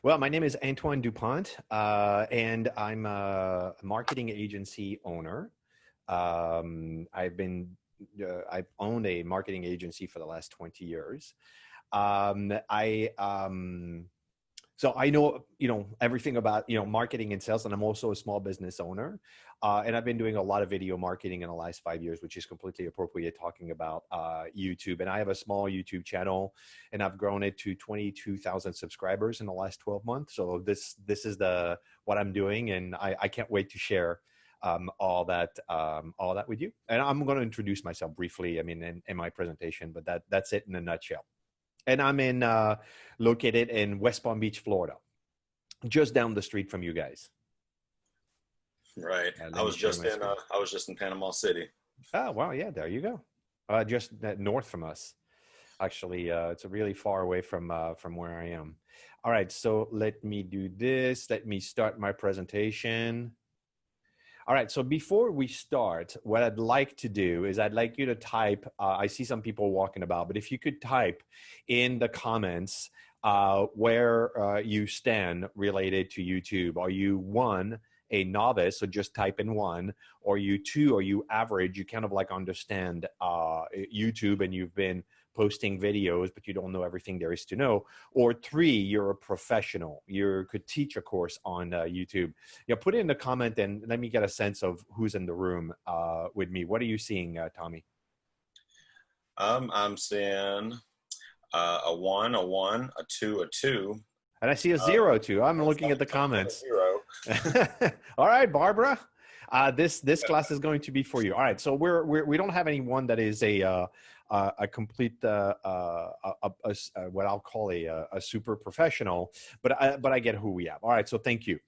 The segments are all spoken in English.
Well, my name is Antoine Dupont, and I'm a marketing agency owner. I've owned a marketing agency for the last 20 years. Um, I, um, so I know, everything about, marketing and sales, and I'm also a small business owner. And I've been doing a lot of video marketing in the last 5 years, which is completely appropriate talking about YouTube. And I have a small YouTube channel, and I've grown it to 22,000 subscribers in the last 12 months. So this is what I'm doing, and I can't wait to share all that with you. And I'm going to introduce myself briefly, in my presentation, but that's it in a nutshell. And I'm located in West Palm Beach, Florida, just down the street from you guys. Right. I was just in Panama City. Oh, wow. Yeah, there you go. Just north from us. Actually, it's really far away from where I am. All right. So let me do this. Let me start my presentation. All right, so before we start, what I'd like to do is I'd like you to type, I see some people walking about, but if you could type in the comments where you stand related to YouTube. Are you one, a novice, so just type in one, or you two, are you average, you kind of like understand YouTube and you've been posting videos, but you don't know everything there is to know, or three, you're a professional, you could teach a course on YouTube. Put it in the comment and let me get a sense of who's in the room with me. What are you seeing, Tommy? I'm seeing a 1, a 1, a 2, a 2. And I see a 0 too. I'm looking at the comments. 0. All right, Barbara. This class is going to be for you. All right, so we don't have anyone that is a complete what I'll call a super professional, but I get who we have. All right, so thank you.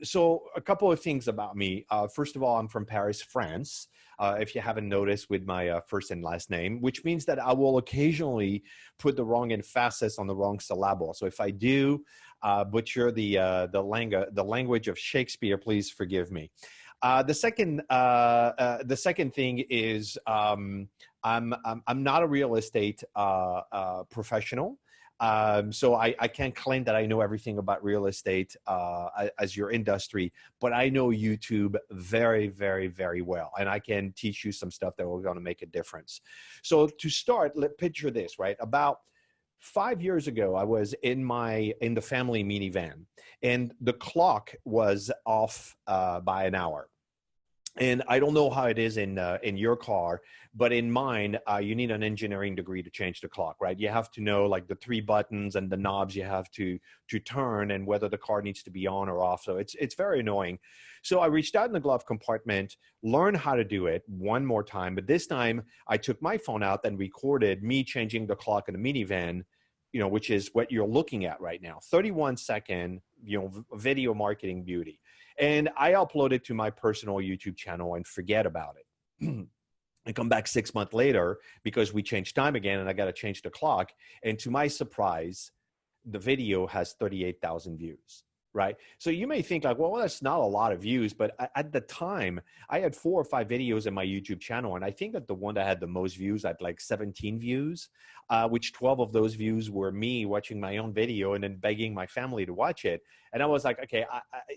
So a couple of things about me. First of all, I'm from Paris, France. If you haven't noticed, with my first and last name, which means that I will occasionally put the wrong emphasis on the wrong syllable. So if I do butcher the language of Shakespeare, please forgive me. The second thing is I'm not a real estate professional. So I can't claim that I know everything about real estate as your industry, but I know YouTube very, very, very well. And I can teach you some stuff that will going to make a difference. So to start, picture this, right? About 5 years ago, I was in the family minivan, and the clock was off by an hour. And I don't know how it is in your car, but in mine, you need an engineering degree to change the clock, right? You have to know like the 3 buttons and the knobs you have to turn, and whether the car needs to be on or off. So it's very annoying. So I reached out in the glove compartment, learned how to do it one more time, but this time I took my phone out and recorded me changing the clock in the minivan, which is what you're looking at right now. 31-second, video marketing beauty. And I upload it to my personal YouTube channel and forget about it. I come back 6 months later because we changed time again and I got to change the clock. And to my surprise, the video has 38,000 views, right? So you may think like, well, that's not a lot of views, but at the time I had 4 or 5 videos in my YouTube channel. And I think that the one that had the most views had like 17 views, which 12 of those views were me watching my own video and then begging my family to watch it. And I was like, okay,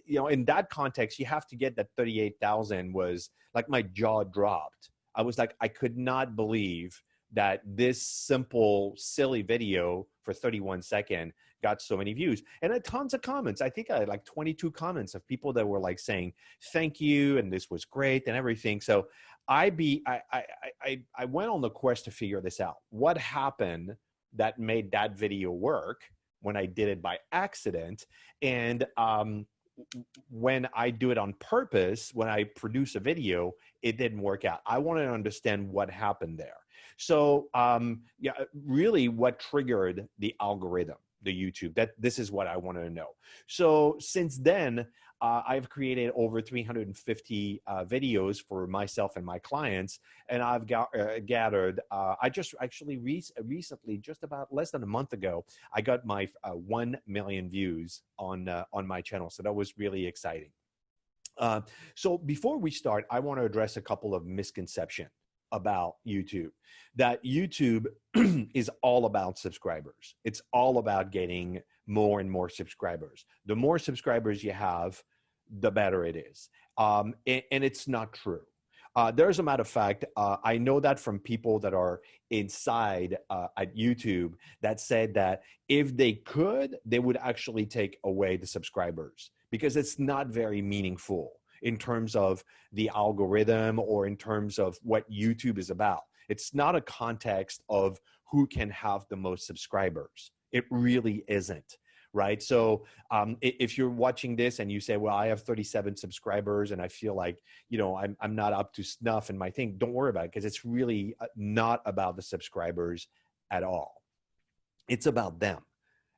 in that context, you have to get that 38,000 was like my jaw dropped. I was like, I could not believe that this simple, silly video for 31 seconds got so many views. And I had tons of comments. I think I had like 22 comments of people that were like saying, thank you, and this was great and everything. So I went on the quest to figure this out. What happened that made that video work when I did it by accident? And when I do it on purpose, when I produce a video, it didn't work out. I want to understand what happened there. So really what triggered the algorithm, the YouTube, this is what I wanted to know. So since then, I've created over 350 videos for myself and my clients, and I've gathered, I just actually recently, just about less than a month ago, I got my 1 million views on my channel. So that was really exciting. So before we start, I want to address a couple of misconceptions about YouTube. That YouTube is all about subscribers. It's all about getting more and more subscribers. The more subscribers you have, the better it is. And it's not true. There's a matter of fact, I know that from people that are inside at YouTube that said that if they could, they would actually take away the subscribers because it's not very meaningful in terms of the algorithm or in terms of what YouTube is about. It's not a context of who can have the most subscribers. It really isn't. Right. So if you're watching this and you say, well, I have 37 subscribers and I feel like, I'm not up to snuff in my thing, don't worry about it because it's really not about the subscribers at all. It's about them.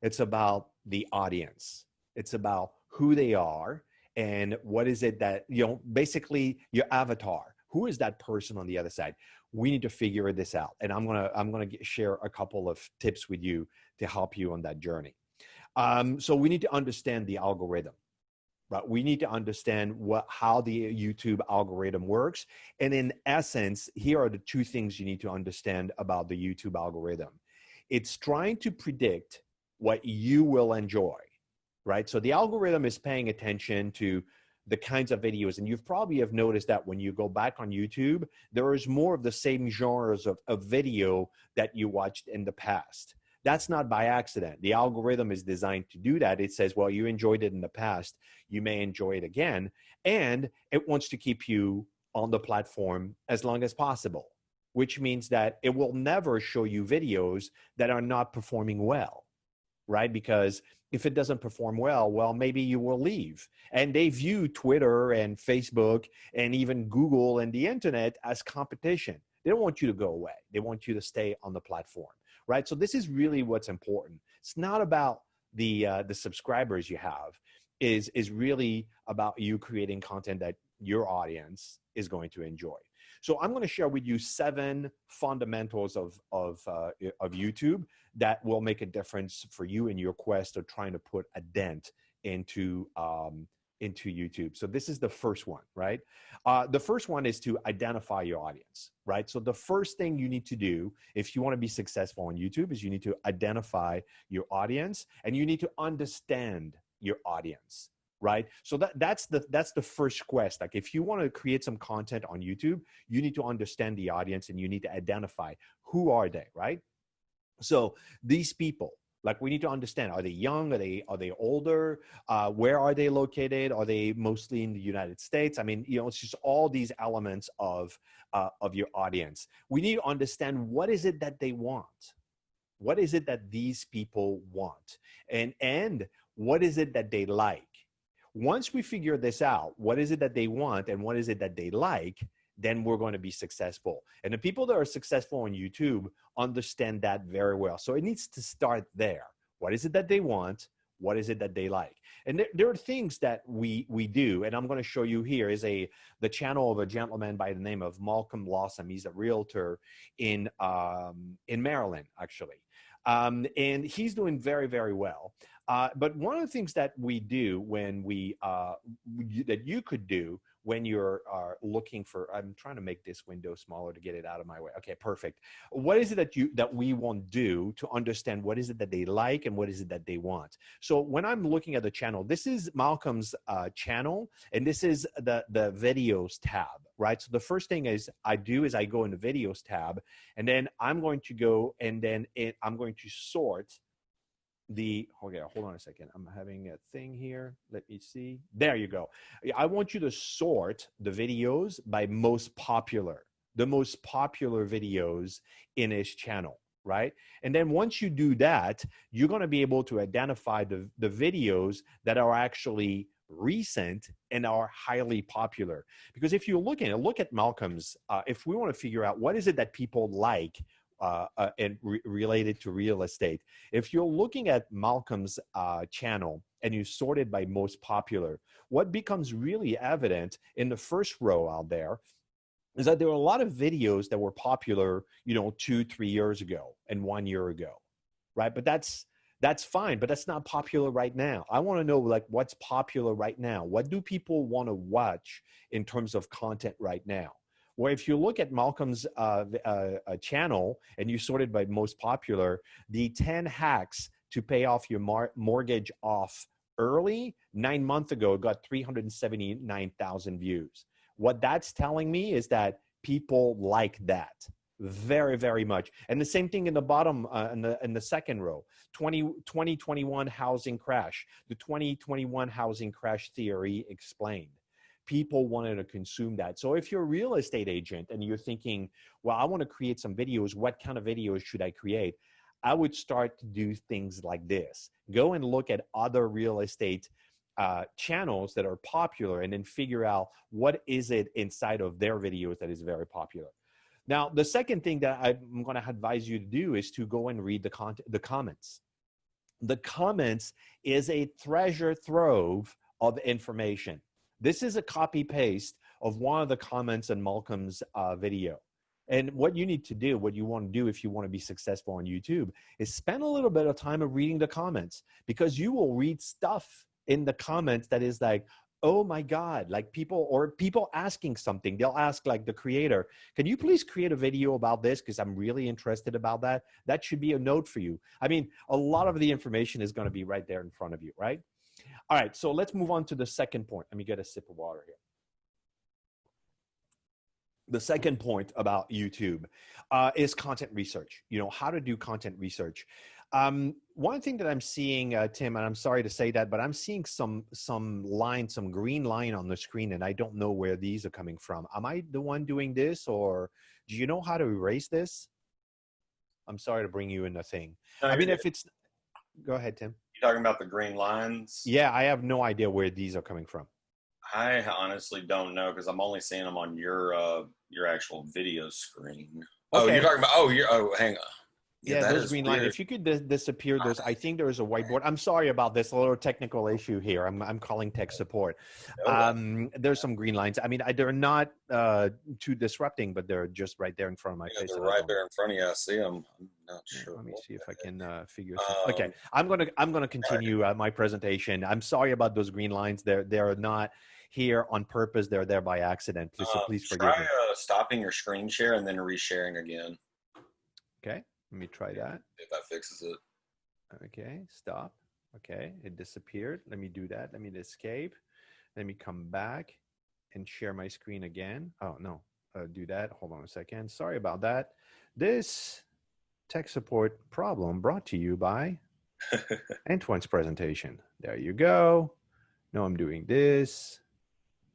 It's about the audience. It's about who they are and what is it that, basically your avatar. Who is that person on the other side? We need to figure this out. And I'm going to share a couple of tips with you to help you on that journey. So we need to understand the algorithm, right? We need to understand how the YouTube algorithm works. And in essence, here are the two things you need to understand about the YouTube algorithm. It's trying to predict what you will enjoy, right? So the algorithm is paying attention to the kinds of videos. And you've probably have noticed that when you go back on YouTube, there is more of the same genres of video that you watched in the past. That's not by accident. The algorithm is designed to do that. It says, well, you enjoyed it in the past. You may enjoy it again. And it wants to keep you on the platform as long as possible, which means that it will never show you videos that are not performing well, right? Because if it doesn't perform well, maybe you will leave. And they view Twitter and Facebook and even Google and the internet as competition. They don't want you to go away. They want you to stay on the platform. Right. So this is really what's important. It's not about the subscribers you have. Is really about you creating content that your audience is going to enjoy. So I'm going to share with you 7 fundamentals of YouTube that will make a difference for you in your quest of trying to put a dent into YouTube. So this is the first one, right? The first one is to identify your audience, right? So the first thing you need to do if you want to be successful on YouTube is you need to identify your audience and you need to understand your audience, right? So that's the first quest. Like if you want to create some content on YouTube, you need to understand the audience and you need to identify who are they, right? So these people, like we need to understand, are they young? Are they older? Where are they located? Are they mostly in the United States? I mean, it's just all these elements of your audience. We need to understand what is it that they want? What is it that these people want? And what is it that they like? Once we figure this out, what is it that they want and what is it that they like, then we're going to be successful. And the people that are successful on YouTube understand that very well. So it needs to start there. What is it that they want? What is it that they like? And there are things that we do, and I'm going to show you here is the channel of a gentleman by the name of Malcolm Blossom. He's a realtor in Maryland, actually. And he's doing very, very well. But one of the things that we do when that you could do when you're looking for, I'm trying to make this window smaller to get it out of my way. Okay, perfect. What is it that we want to do to understand what is it that they like and what is it that they want? So when I'm looking at the channel, this is Malcolm's channel, and this is the videos tab, right? So the first thing I go in the videos tab, and then I'm going to go and then I'm going to sort okay, hold on a second. I'm having a thing here. Let me see. There you go. I want you to sort the videos by most popular, the most popular videos in his channel, right? And then once you do that, you're going to be able to identify the videos that are actually recent and are highly popular. Because if you're look at Malcolm's, if we want to figure out what is it that people like, and related to real estate. If you're looking at Malcolm's channel and you sort it by most popular, what becomes really evident in the first row out there is that there were a lot of videos that were popular, 2-3 years ago and 1 year ago, right? But that's fine, but that's not popular right now. I want to know what's popular right now. What do people want to watch in terms of content right now? Where if you look at Malcolm's channel and you sort it by most popular, the 10 hacks to pay off your mortgage off early. 9 months ago, it got 379,000 views. What that's telling me is that people like that very, very much. And the same thing in the bottom, in the second row, 2021 housing crash, the 2021 housing crash theory explained. People wanted to consume that. So if you're a real estate agent and you're thinking, well, I want to create some videos, what kind of videos should I create? I would start to do things like this. Go and look at other real estate channels that are popular and then figure out what is it inside of their videos that is very popular. Now, the second thing that I'm going to advise you to do is to go and read the comments. The comments is a treasure trove of information. This is a copy paste of one of the comments in Malcolm's video. And what you need to do, what you want to do if you want to be successful on YouTube, is spend a little bit of time of reading the comments, because you will read stuff in the comments that is like, oh my God, like people asking something. They'll ask like the creator, can you please create a video about this? Because I'm really interested about that. That should be a note for you. I mean, a lot of the information is going to be right there in front of you, right? All right, so let's move on to the second point. Let me get a sip of water here. The second point about YouTube is content research. You know, how to do content research. One thing that I'm seeing, Tim, and I'm sorry to say that, but I'm seeing some green line on the screen, and I don't know where these are coming from. Am I the one doing this, or do you know how to erase this? I'm sorry to bring you in the thing. No, I mean, if it's, go ahead, Tim. You're talking about the green lines? Yeah, I have no idea where these are coming from. I honestly don't know, because I'm only seeing them on your actual video screen. Okay. Oh, you're talking about, hang on. Yeah, those green lines. If you could disappear those, I think there is a whiteboard. I'm sorry about this, a little technical issue here. I'm calling tech support. There's some green lines. I mean, they're not too disrupting, but they're just right there in front of my face. They're right there in front of you. I see them. I'm not sure. Let me see if I can figure something. Okay, I'm gonna continue my presentation. I'm sorry about those green lines. They're not here on purpose. They're there by accident. So please forgive me. Try stopping your screen share and then resharing again. Okay. Let me try that. If that fixes it. Okay, stop. Okay, it disappeared. Let me do that. Let me escape. Let me come back and share my screen again. Oh, no, do that. Hold on a second. Sorry about that. This tech support problem brought to you by Antoine's presentation. There you go. Now I'm doing this.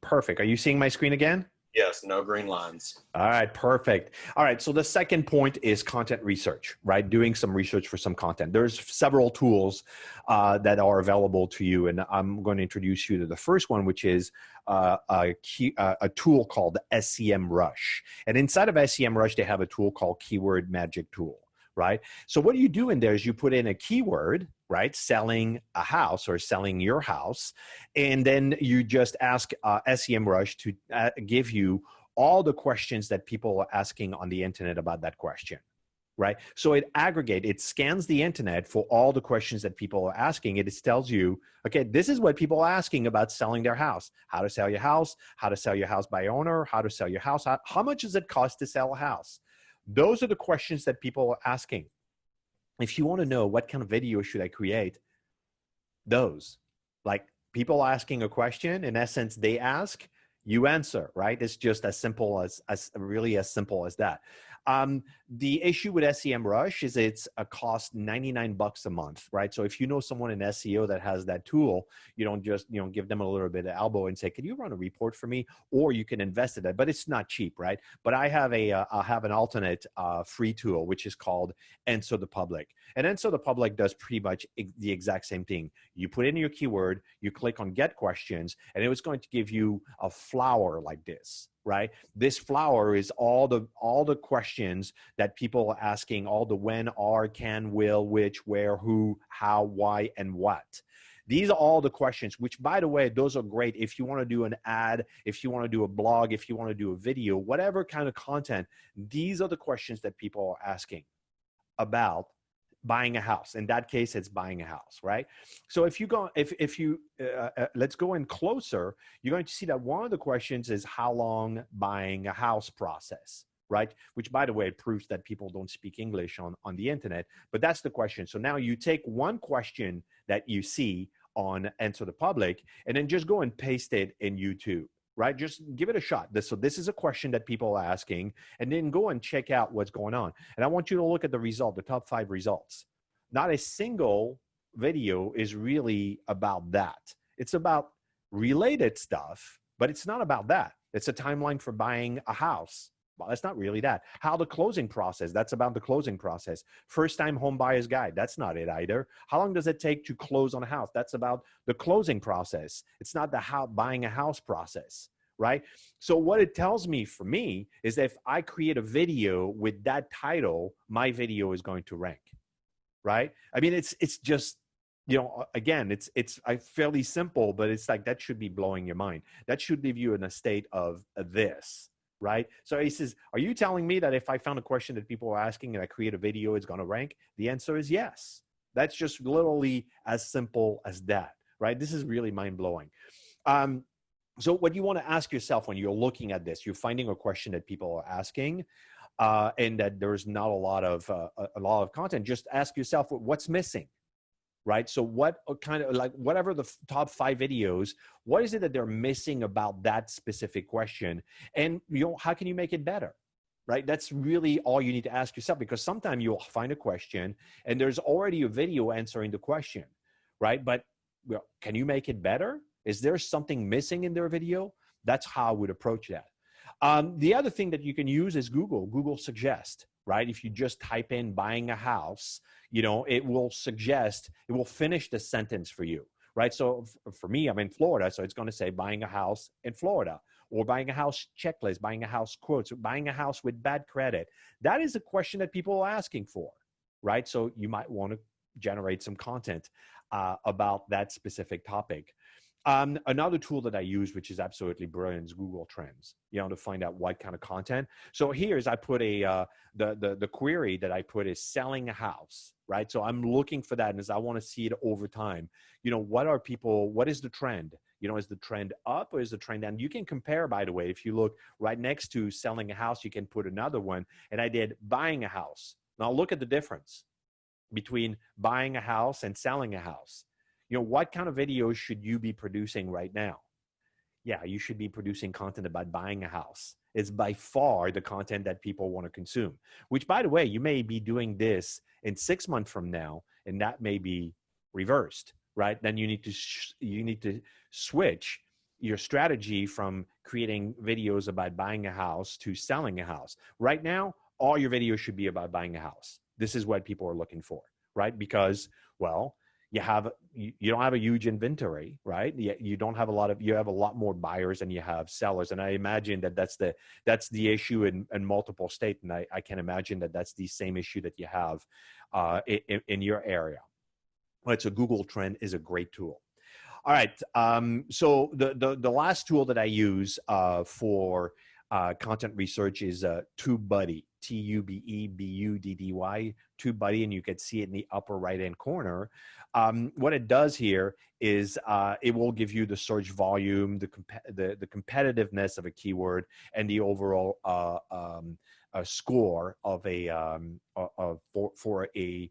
Perfect. Are you seeing my screen again? Yes, no green lines. All right, perfect. All right, so the second point is content research, right? Doing some research for some content. There's several tools that are available to you, and I'm going to introduce you to the first one, which is a tool called SEMrush. And inside of SEMrush, they have a tool called Keyword Magic Tool, right? So what you do in there is you put in a keyword, right? Selling a house or selling your house. And then you just ask SEMrush to give you all the questions that people are asking on the internet about that question, right? So it scans the internet for all the questions that people are asking. It tells you, okay, this is what people are asking about selling their house. How to sell your house, how to sell your house by owner, how to sell your house, how much does it cost to sell a house? Those are the questions that people are asking. If you want to know what kind of video should I create, those, like people asking a question, in essence, they ask, you answer, right? It's just as simple as really as simple as that. The issue with SEMrush is it's a cost $99 a month, right? So if you know someone in SEO that has that tool, you don't just, give them a little bit of elbow and say, can you run a report for me? Or you can invest in it, but it's not cheap, right? But I have an alternate free tool, which is called Answer the Public. And Answer the Public does pretty much the exact same thing. You put in your keyword, you click on Get Questions, and it was going to give you a flower like this, right? This flower is all the questions that people are asking, all the when, are, can, will, which, where, who, how, why, and what. These are all the questions, which, by the way, those are great if you want to do an ad, if you want to do a blog, if you want to do a video, whatever kind of content. These are the questions that people are asking about buying a house. In that case, it's buying a house, right? So if you go, let's go in closer, you're going to see that one of the questions is how long buying a house process, right? Which, by the way, proves that people don't speak English on the internet. But that's the question. So now you take one question that you see on Answer the Public, and then just go and paste it in YouTube, right? Just give it a shot. So this is a question that people are asking, and then go and check out what's going on. And I want you to look at the result, the top 5 results. Not a single video is really about that. It's about related stuff, but it's not about that. It's a timeline for buying a house. Well, that's not really that. How the closing process, that's about the closing process. First time home buyer's guide, that's not it either. How long does it take to close on a house? That's about the closing process. It's not the buying a house process, right? So what it tells me for me is that if I create a video with that title, my video is going to rank, right? I mean, it's just, you know, again, it's fairly simple, but it's like, that should be blowing your mind. That should leave you in a state of this, right? So he says, are you telling me that if I found a question that people are asking and I create a video, it's going to rank? The answer is yes. That's just literally as simple as that, right? This is really mind-blowing. So what you want to ask yourself when you're looking at this, you're finding a question that people are asking, and that there's not a lot of content, just ask yourself, what's missing? Right? So what kind of, like, whatever the top 5 videos, what is it that they're missing about that specific question? And, you know, how can you make it better? Right? That's really all you need to ask yourself, because sometimes you'll find a question and there's already a video answering the question, right? But, well, can you make it better? Is there something missing in their video? That's how I would approach that. The other thing that you can use is Google Suggest, right? If you just type in buying a house, you know, it will suggest, it will finish the sentence for you, right? So for me, I'm in Florida, so it's going to say buying a house in Florida, or buying a house checklist, buying a house quotes, buying a house with bad credit. That is a question that people are asking for, right? So you might want to generate some content about that specific topic. Another tool that I use, which is absolutely brilliant, is Google Trends, you know, to find out what kind of content. So here's, I put the query that I put is selling a house, right? So I'm looking for that, and as I want to see it over time, you know, what is the trend? You know, is the trend up or is the trend down? You can compare, by the way, if you look right next to selling a house, you can put another one, and I did buying a house. Now look at the difference between buying a house and selling a house. You know, what kind of videos should you be producing right now? Yeah, you should be producing content about buying a house. It's by far the content that people want to consume, which, by the way, you may be doing this in 6 months from now, and that may be reversed, right? Then you need to switch your strategy from creating videos about buying a house to selling a house. Right now, all your videos should be about buying a house. This is what people are looking for, right? Because, well, you don't have a huge inventory, right? You don't have you have a lot more buyers than you have sellers. And I imagine that that's the issue in multiple states. And I can imagine that that's the same issue that you have in your area. Right, so Google Trend is a great tool. All right, so the last tool that I use for content research is TubeBuddy, TubeBuddy, TubeBuddy, and you can see it in the upper right-hand corner. What it does here is it will give you the search volume, the competitiveness of a keyword, and the overall score of for a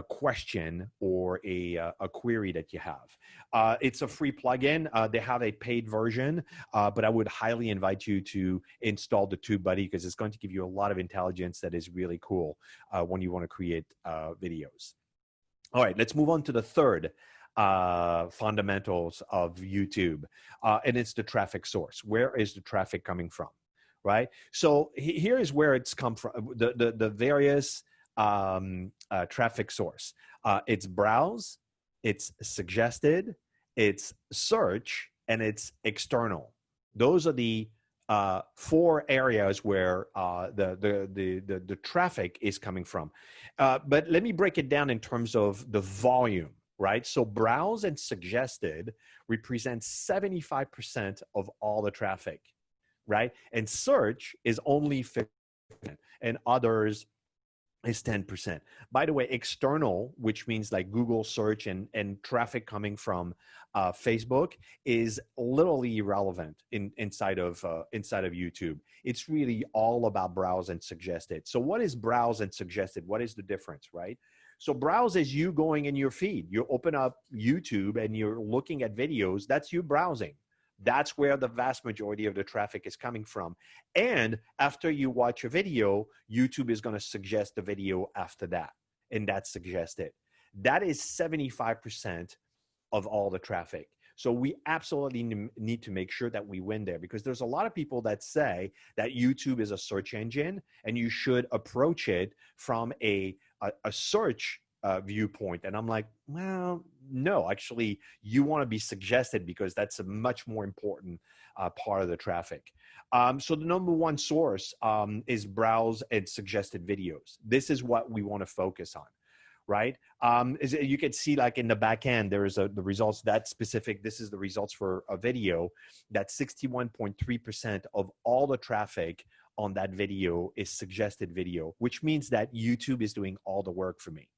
question or a query that you have. It's a free plugin. They have a paid version, but I would highly invite you to install the TubeBuddy, because it's going to give you a lot of intelligence that is really cool when you want to create videos. All right, let's move on to the third fundamentals of YouTube, and it's the traffic source. Where is the traffic coming from, right? So here is where it's come from, the various traffic source. It's browse, it's suggested, it's search, and it's external. Those are the 4 areas where the traffic is coming from. But let me break it down in terms of the volume, right? So browse and suggested represent 75% of all the traffic, right? And search is only 50%, and others is 10%. By the way, external, which means like Google search and traffic coming from Facebook, is literally irrelevant inside of YouTube. It's really all about browse and suggested. So what is browse and suggested? What is the difference, right? So browse is you going in your feed. You open up YouTube and you're looking at videos. That's you browsing. That's where the vast majority of the traffic is coming from. And after you watch a video, YouTube is going to suggest the video after that. And that's suggested. That is 75% of all the traffic. So we absolutely need to make sure that we win there, because there's a lot of people that say that YouTube is a search engine and you should approach it from a search viewpoint. And I'm like, well, no, actually, you want to be suggested, because that's a much more important part of the traffic. So the number one source is browse and suggested videos. This is what we want to focus on, right? You can see like in the back end, there is the results that specific. This is the results for a video. That 61.3% of all the traffic on that video is suggested video, which means that YouTube is doing all the work for me.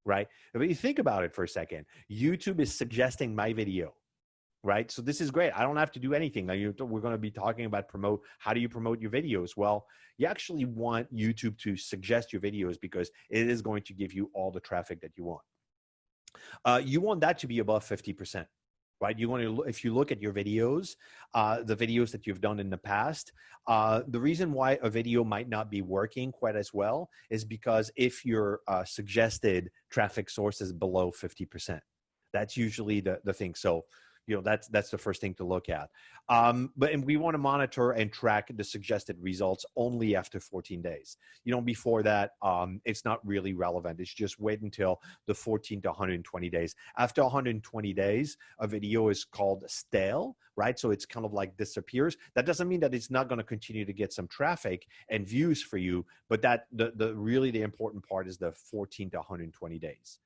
Right? But you think about it for a second. YouTube is suggesting my video, right? So this is great. I don't have to do anything. Like we're going to be talking about how do you promote your videos? Well, you actually want YouTube to suggest your videos, because it is going to give you all the traffic that you want. You want that to be above 50%. Right? You want to, if you look at your videos, the videos that you've done in the past, the reason why a video might not be working quite as well is because if your suggested traffic source is below 50%, that's usually the thing. So, that's the first thing to look at. And we want to monitor and track the suggested results only after 14 days. Before that, it's not really relevant. It's just wait until the 14 to 120 days. After 120 days, a video is called stale, right? So it's kind of like disappears. That doesn't mean that it's not going to continue to get some traffic and views for you, but that really the important part is the 14 to 120 days.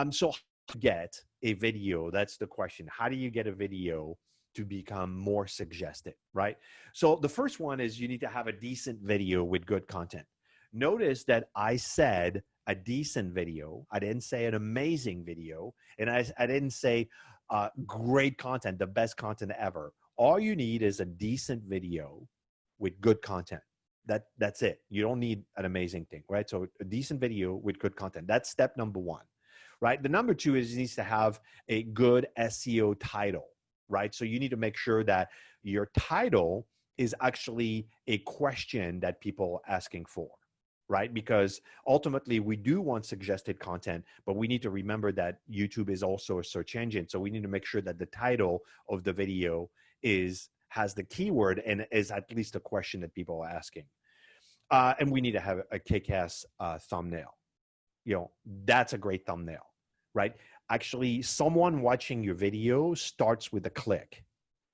So get a video, that's the question. How do you get a video to become more suggested, right? So the first one is you need to have a decent video with good content. Notice that I said a decent video. I didn't say an amazing video, and I didn't say great content, the best content ever. All you need is a decent video with good content. That's it. You don't need an amazing thing, right? So a decent video with good content. That's step number one. Right? The number two is it needs to have a good SEO title, right? So you need to make sure that your title is actually a question that people are asking for, right? Because ultimately we do want suggested content, but we need to remember that YouTube is also a search engine. So we need to make sure that the title of the video has the keyword and is at least a question that people are asking. And we need to have a kick-ass thumbnail. That's a great thumbnail. Right? Actually, someone watching your video starts with a click,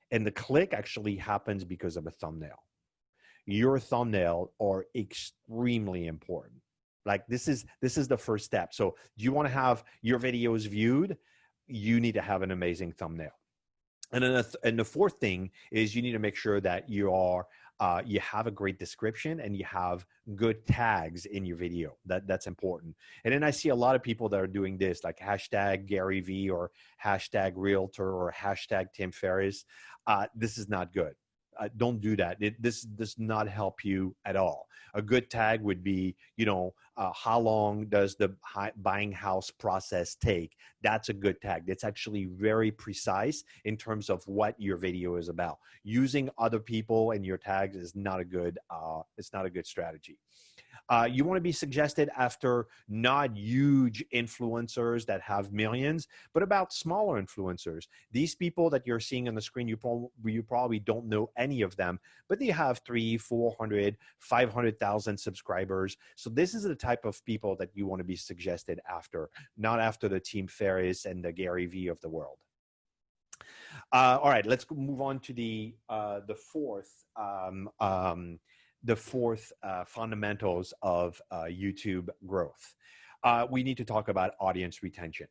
and the click actually happens because of a thumbnail. Your thumbnail are extremely important. Like this is the first step. So do you want to have your videos viewed? You need to have an amazing thumbnail. And then the fourth thing is you need to make sure that you have a great description and you have good tags in your video. That's important. And then I see a lot of people that are doing this, like hashtag Gary V or hashtag Realtor or hashtag Tim Ferriss. This is not good. Don't do that. This does not help you at all. A good tag would be, how long does the buying house process take? That's a good tag. That's actually very precise in terms of what your video is about. Using other people in your tags is not a good. It's not a good strategy. You want to be suggested after not huge influencers that have millions, but about smaller influencers. These people that you're seeing on the screen, you probably don't know any of them, but they have 300, 400, 500,000 subscribers. So this is the type of people that you want to be suggested after, not after the Tim Ferriss and the Gary V of the world. All right, let's move on to the fourth fundamentals of YouTube growth. We need to talk about audience retention,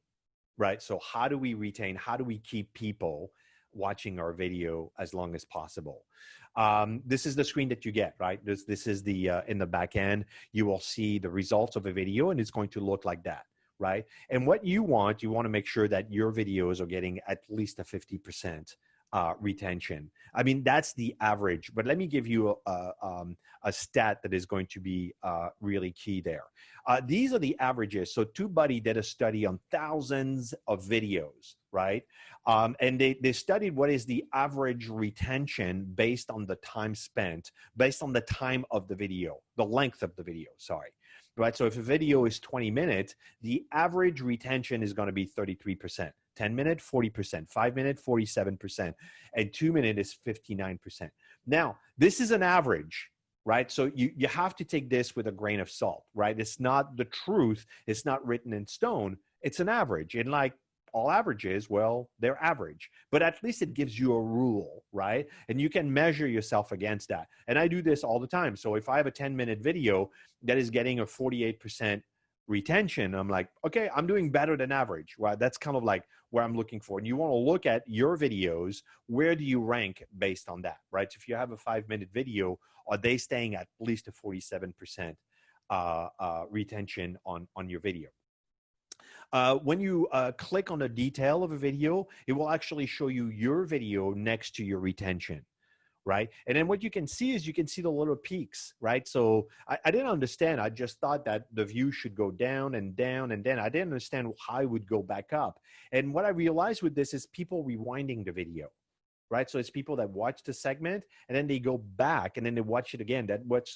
right? So how do we retain, how do we keep people watching our video as long as possible. This is the screen that you get, right? This is the in the back end. You will see the results of a video, and it's going to look like that, right? And what you want to make sure that your videos are getting at least a 50% retention. I mean, that's the average. But let me give you a stat that is going to be really key there. These are the averages. So TubeBuddy did a study on thousands of videos, right? And they studied what is the average retention based on the time spent, based on the time of the video, the length of the video, sorry. Right, so if a video is 20 minutes, the average retention is going to be 33%. 10 minute, 40%, 5 minute, 47%, and 2 minute is 59%. Now, this is an average, right? So you have to take this with a grain of salt, right? It's not the truth. It's not written in stone. It's an average. And like all averages, well, they're average, but at least it gives you a rule, right? And you can measure yourself against that. And I do this all the time. So if I have a 10-minute video that is getting a 48% retention, I'm like, okay, I'm doing better than average, right? That's kind of like where I'm looking for. And you want to look at your videos. Where do you rank based on that, right? So if you have a 5-minute video, are they staying at least a 47% retention on your video? When you click on the detail of a video, it will actually show you your video next to your retention, right? And then what you can see is you can see the little peaks, right? So I didn't understand. I just thought that the view should go down and down and then I didn't understand how it would go back up. And what I realized with this is people rewinding the video, right? So it's people that watch the segment and then they go back and then they watch it again.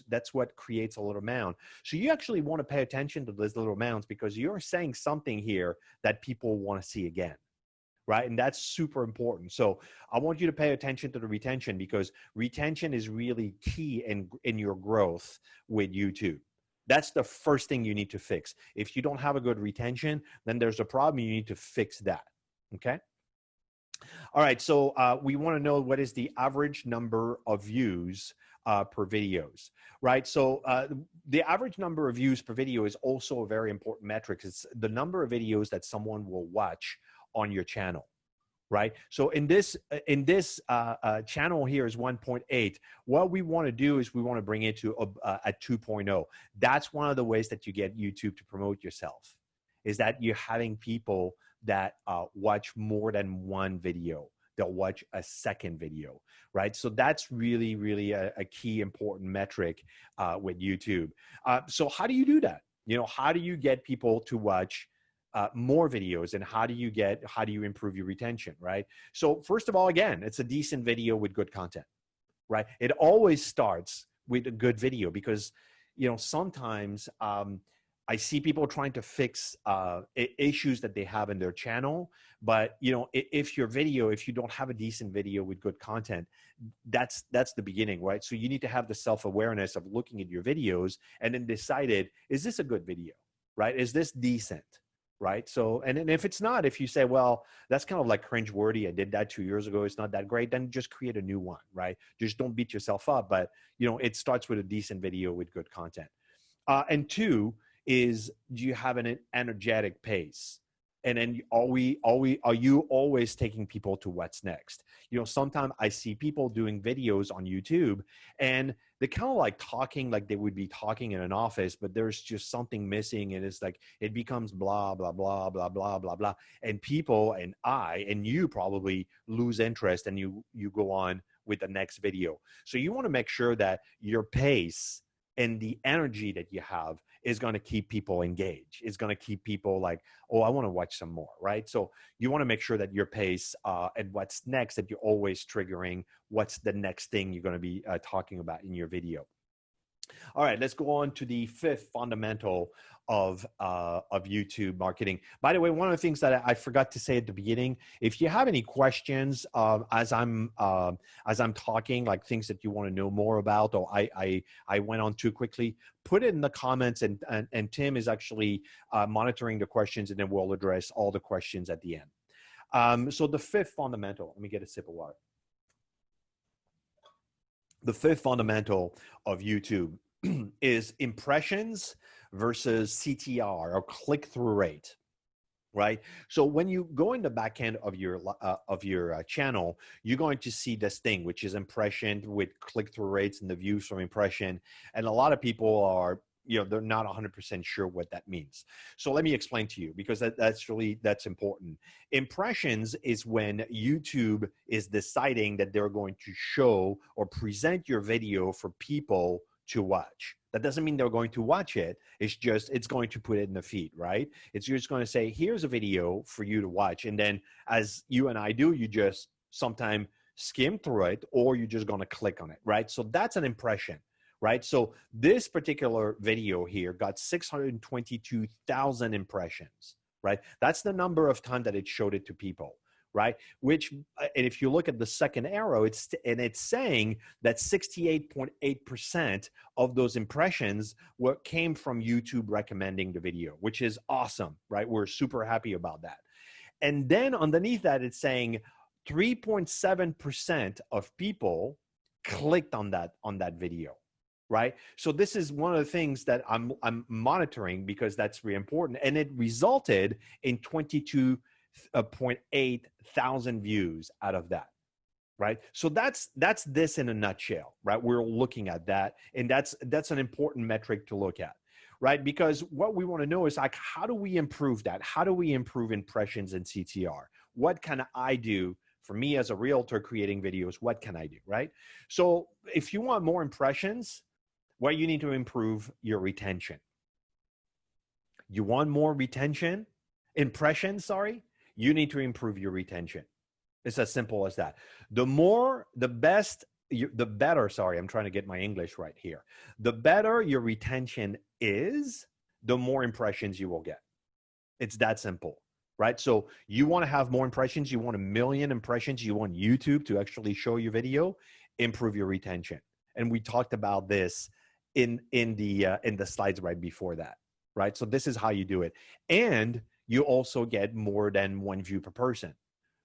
That's what creates a little mound. So you actually want to pay attention to those little mounds because you're saying something here that people want to see again, right? And that's super important. So I want you to pay attention to the retention because retention is really key in your growth with YouTube. That's the first thing you need to fix. If you don't have a good retention, then there's a problem. You need to fix that, okay? All right, so we want to know what is the average number of views per videos, right? So the average number of views per video is also a very important metric. It's the number of videos that someone will watch on your channel, right? So in this channel here is 1.8. What we want to do is we want to bring it to a 2.0. That's one of the ways that you get YouTube to promote yourself, is that you're having people that watch more than one video. They'll watch a second video, right? So that's really, really a key important metric with YouTube. So how do you do that? You know, how do you get people to watch more videos and how do you improve your retention, right? So first of all, again, it's a decent video with good content, right? It always starts with a good video because, you know, sometimes I see people trying to fix issues that they have in their channel, but you know, if you don't have a decent video with good content, that's the beginning, right? So you need to have the self-awareness of looking at your videos and then decided, is this a good video, right? Is this decent, right? So, and if it's not, if you say, well, that's kind of like cringe-worthy, I did that 2 years ago, it's not that great, then just create a new one, right? Just don't beat yourself up, but you know, it starts with a decent video with good content. And two, is do you have an energetic pace? And then are you always taking people to what's next? You know, sometimes I see people doing videos on YouTube and they're kind of like talking like they would be talking in an office, but there's just something missing. And it's like, it becomes blah, blah, blah, blah, blah, blah, blah. And people and you probably lose interest and you go on with the next video. So you want to make sure that your pace and the energy that you have is going to keep people engaged. It's going to keep people like, oh, I want to watch some more, right? So you want to make sure that your pace and what's next, that you're always triggering what's the next thing you're going to be talking about in your video. All right, let's go on to the fifth fundamental of YouTube marketing. By the way, one of the things that I forgot to say at the beginning, if you have any questions as I'm talking, like things that you want to know more about, or I went on too quickly, put it in the comments, and Tim is actually monitoring the questions, and then we'll address all the questions at the end. So the fifth fundamental, let me get a sip of water. The fifth fundamental of YouTube is impressions versus CTR, or click-through rate. right? So when you go in the back end of your channel, you're going to see this thing, which is impression with click-through rates and the views from impression. And a lot of people are, they're not 100% sure what that means. So let me explain to you, because that's important. Impressions is when YouTube is deciding that they're going to show or present your video for people to watch. That doesn't mean they're going to watch it. It's going to put it in the feed, right? It's just going to say, here's a video for you to watch. And then as you and I do, you just sometime skim through it, or you're just going to click on it, right? So that's an impression, right? So this particular video here got 622,000 impressions, right? That's the number of times that it showed it to people, right? Which, and if you look at the second arrow, it's saying that 68.8% of those impressions came from YouTube recommending the video, which is awesome, right? We're super happy about that. And then underneath that, it's saying 3.7% of people clicked on that video, right? So this is one of the things that I'm monitoring, because that's really important. And it resulted in 22.8 thousand views out of that, right? So that's this in a nutshell, right? We're looking at that, and that's an important metric to look at, right? Because what we want to know is, like, how do we improve that? How do we improve impressions in CTR? What can I do? For me as a realtor creating videos, what can I do, right? So if you want more impressions, well, you need to improve your retention. You want more impressions, sorry, you need to improve your retention. It's as simple as that. The better, sorry, I'm trying to get my English right here. The better your retention is, the more impressions you will get. It's that simple, right? So you want to have more impressions, you want 1 million impressions, you want YouTube to actually show your video, improve your retention. And we talked about this in the slides right before that, right? So this is how you do it. And you also get more than 1 view per person,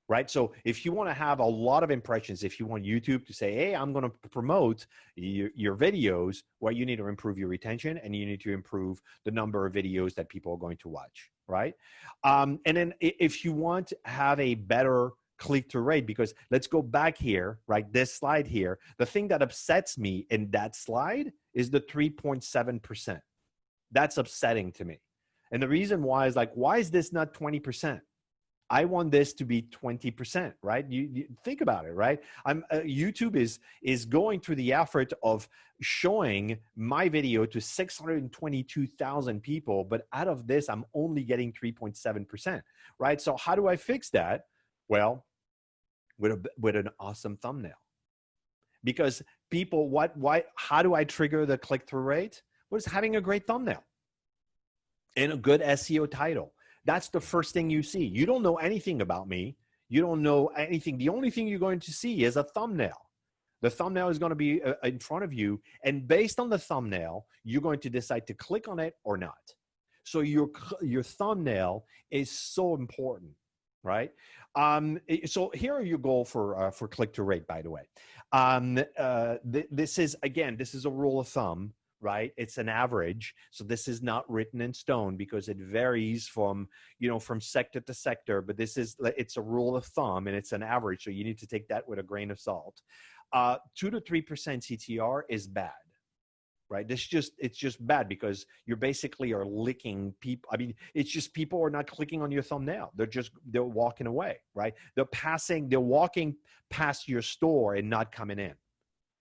right? So if you want to have a lot of impressions, if you want YouTube to say, hey, I'm going to promote your videos, well, you need to improve your retention, and you need to improve the number of videos that people are going to watch, right? And then if you want to have a better click-through rate, because let's go back here, right? This slide here, the thing that upsets me in that slide is the 3.7%. That's upsetting to me. And the reason why is, like, why is this not 20%? I want this to be 20%, right? You think about it, right? YouTube is going through the effort of showing my video to 622,000 people, but out of this, I'm only getting 3.7%, right? So how do I fix that? Well, with an awesome thumbnail. Because people, how do I trigger the click-through rate? Well, it's having a great thumbnail and a good SEO title. That's the first thing you see. You don't know anything about me. You don't know anything. The only thing you're going to see is a thumbnail. The thumbnail is going to be in front of you. And based on the thumbnail, you're going to decide to click on it or not. So your thumbnail is so important, right? So here are your goal for click-through rate, by the way. This is a rule of thumb, right? It's an average. So this is not written in stone, because it varies from sector to sector, but it's a rule of thumb, and it's an average. So you need to take that with a grain of salt. 2 to 3% CTR is bad, right? It's just bad, because you're basically are licking people. I mean, it's just people are not clicking on your thumbnail. They're walking away, right? They're walking past your store and not coming in.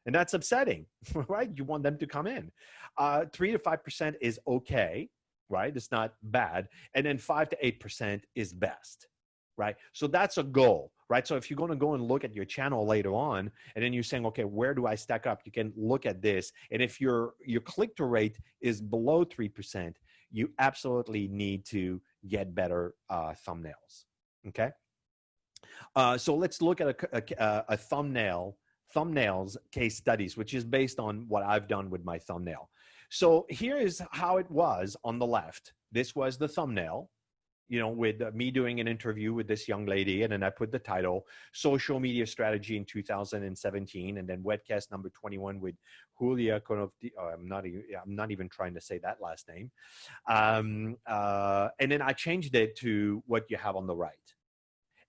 And that's upsetting, right? You want them to come in. 3 to 5% is okay, right? It's not bad. And then 5 to 8% is best, right? So that's a goal, right? So if you're going to go and look at your channel later on, and then you're saying, okay, where do I stack up? You can look at this. And if your click-through rate is below 3%, you absolutely need to get better thumbnails, okay? So let's look at a thumbnails case studies, which is based on what I've done with my thumbnail. So here is how it was on the left. This was the thumbnail, with me doing an interview with this young lady, and then I put the title Social Media Strategy in 2017, and then webcast number 21 with Julia I'm not even trying to say that last name. And then I changed it to what you have on the right.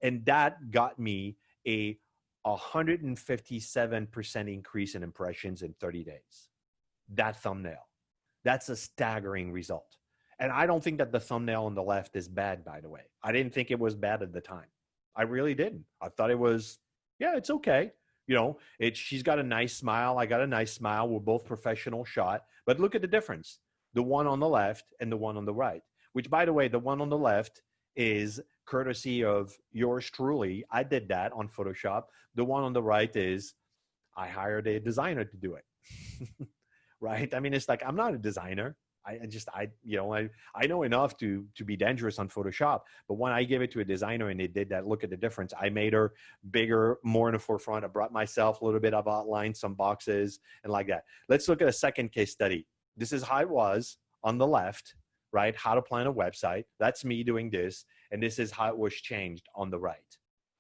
And that got me a 157% increase in impressions in 30 days. That thumbnail. That's a staggering result. And I don't think that the thumbnail on the left is bad, by the way. I didn't think it was bad at the time. I really didn't. I thought it was, yeah, it's okay. She's got a nice smile. I got a nice smile. We're both professional shot. But look at the difference. The one on the left and the one on the right, which, by the way, the one on the left is courtesy of yours truly. I did that on Photoshop. The one on the right is I hired a designer to do it. Right? I mean, it's like, I'm not a designer. I know enough to be dangerous on Photoshop, but when I gave it to a designer and they did that, look at the difference. I made her bigger, more in the forefront. I brought myself a little bit of outline, some boxes, and like that. Let's look at a second case study. This is how it was on the left, right? How to plan a website. That's me doing this, and this is how it was changed on the right.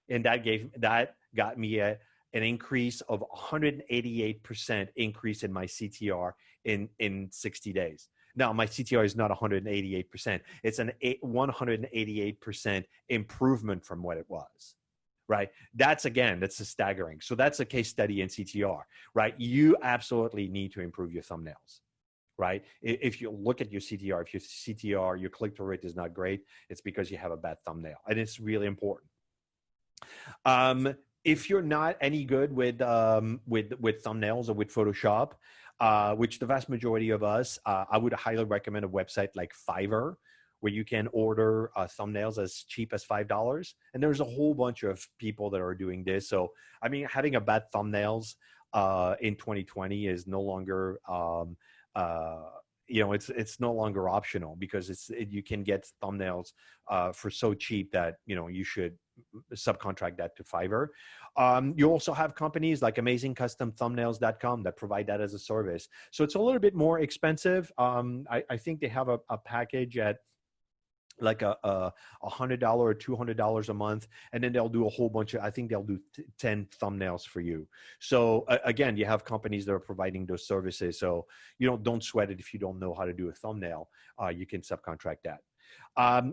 And that got me an increase of 188% increase in my CTR in 60 days. Now, my CTR is not 188%. It's an 188% improvement from what it was, right? That's a staggering. So that's a case study in CTR, right? You absolutely need to improve your thumbnails, right? If you look at your CTR, if your CTR, your click-through rate is not great, it's because you have a bad thumbnail, and it's really important. If you're not any good with thumbnails or with Photoshop, which the vast majority of us, I would highly recommend a website like Fiverr, where you can order thumbnails as cheap as $5. And there's a whole bunch of people that are doing this. So, I mean, having a bad thumbnails in 2020 is no longer, it's no longer optional, because you can get thumbnails for so cheap that, you should subcontract that to Fiverr. You also have companies like AmazingCustomThumbnails.com that provide that as a service. So it's a little bit more expensive. I think they have a package at like a $100 or $200 a month, and then they'll do a whole bunch of, I think they'll do 10 thumbnails for you. So again, you have companies that are providing those services. So don't sweat it if you don't know how to do a thumbnail. You can subcontract that.